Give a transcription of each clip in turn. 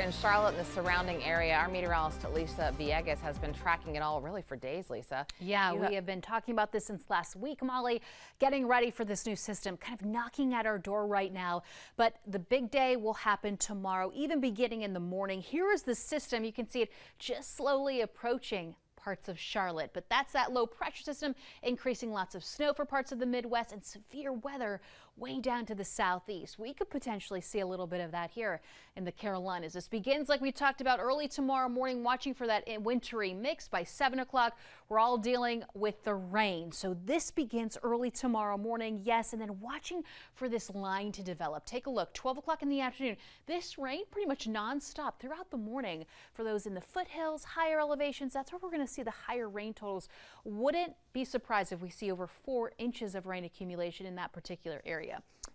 in Charlotte and the surrounding area. Our meteorologist Lisa Villegas has been tracking it all really for days, Lisa. Yeah, we have been talking about this since last week, Molly, getting ready for this new system, kind of knocking at our door right now. But the big day will happen tomorrow, even beginning in the morning. Here is the system. You can see it just slowly approaching parts of Charlotte, but that's that low pressure system increasing lots of snow for parts of the Midwest and severe weather way down to the southeast. We could potentially see a little bit of that here in the Carolinas. This begins, like we talked about, early tomorrow morning, watching for that wintry mix. By 7 o'clock, we're all dealing with the rain. So this begins early tomorrow morning, yes, and then watching for this line to develop. Take a look, 12 o'clock in the afternoon. This rain pretty much nonstop throughout the morning for those in the foothills, higher elevations. That's where we're going to see the higher rain totals. Wouldn't be surprised if we see over 4 inches of rain accumulation in that particular area.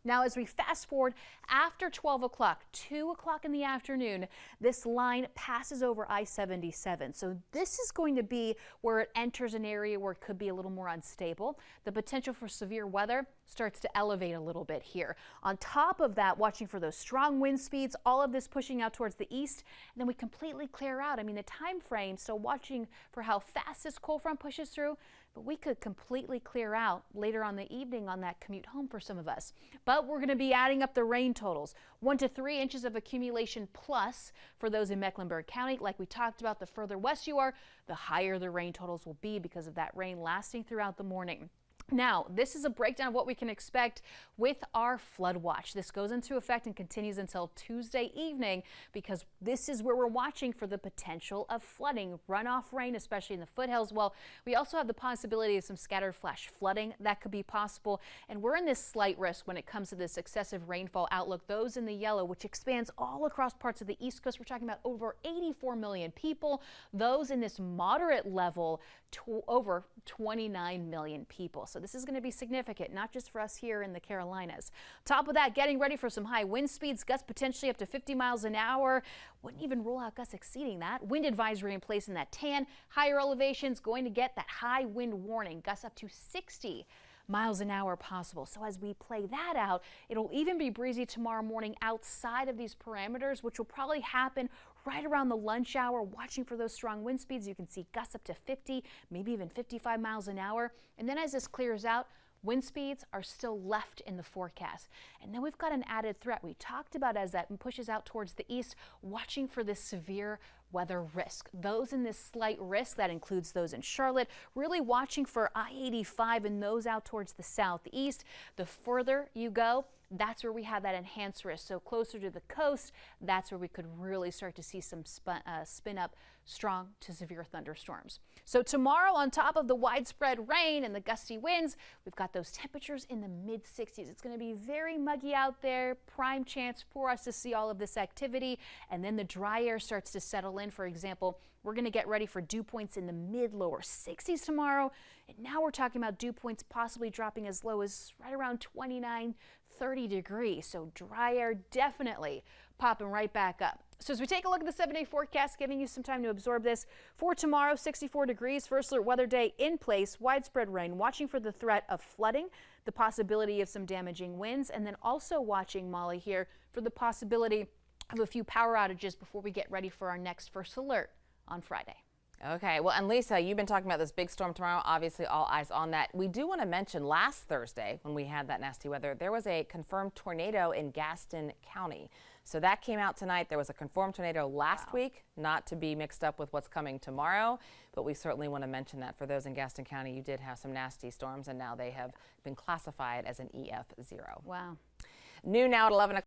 Now, as we fast forward after 12 o'clock, 2 o'clock in the afternoon, this line passes over I-77. So this is going to be where it enters an area where it could be a little more unstable. The potential for severe weather starts to elevate a little bit here. On top of that, watching for those strong wind speeds, all of this pushing out towards the east, and then we completely clear out. I mean, the time frame, still watching for how fast this cold front pushes through, but we could completely clear out later on the evening on that commute home for some of us. But we're going to be adding up the rain totals. 1 to 3 inches of accumulation plus for those in Mecklenburg County. Like we talked about, the further west you are, the higher the rain totals will be because of that rain lasting throughout the morning. Now, this is a breakdown of what we can expect with our flood watch. This goes into effect and continues until Tuesday evening because this is where we're watching for the potential of flooding, runoff rain, especially in the foothills. Well, we also have the possibility of some scattered flash flooding that could be possible. And we're in this slight risk when it comes to this excessive rainfall outlook. Those in the yellow, which expands all across parts of the East Coast. We're talking about over 84 million people. Those in this moderate level, over 29 million people. So this is going to be significant, not just for us here in the Carolinas. Top of that, getting ready for some high wind speeds, gusts potentially up to 50 miles an hour. Wouldn't even rule out gusts exceeding that. Wind advisory in place in that tan. Higher elevations going to get that high wind warning, gusts up to 60 miles an hour possible. So as we play that out, it'll even be breezy tomorrow morning outside of these parameters, which will probably happen right around the lunch hour. Watching for those strong wind speeds, you can see gusts up to 50, maybe even 55 miles an hour. And then as this clears out, wind speeds are still left in the forecast. And then we've got an added threat we talked about as that pushes out towards the east, watching for this severe weather risk. Those in this slight risk, that includes those in Charlotte, really watching for I-85 and those out towards the southeast. The further you go, that's where we have that enhanced risk. So closer to the coast, that's where we could really start to see some spin up strong to severe thunderstorms. So tomorrow, on top of the widespread rain and the gusty winds, we've got those temperatures in the mid 60s. It's going to be very muggy out there, prime chance for us to see all of this activity. And then the dry air starts to settle in. For example, we're going to get ready for dew points in the mid lower 60s tomorrow. And now we're talking about dew points possibly dropping as low as right around 29, 30 degrees. So dry air definitely popping right back up. So as we take a look at the 7-day forecast, giving you some time to absorb this. For tomorrow, 64 degrees, first alert weather day in place, widespread rain, watching for the threat of flooding, the possibility of some damaging winds, and then also watching, Molly, here for the possibility of a few power outages before we get ready for our next first alert on Friday. Okay, well, and Lisa, you've been talking about this big storm tomorrow. Obviously, all eyes on that. We do want to mention last Thursday, when we had that nasty weather, there was a confirmed tornado in Gaston County. So that came out tonight. There was a confirmed tornado last week, not to be mixed up with what's coming tomorrow. But we certainly want to mention that for those in Gaston County, you did have some nasty storms, and now they have been classified as an EF0. Wow. New now at 11 o'clock.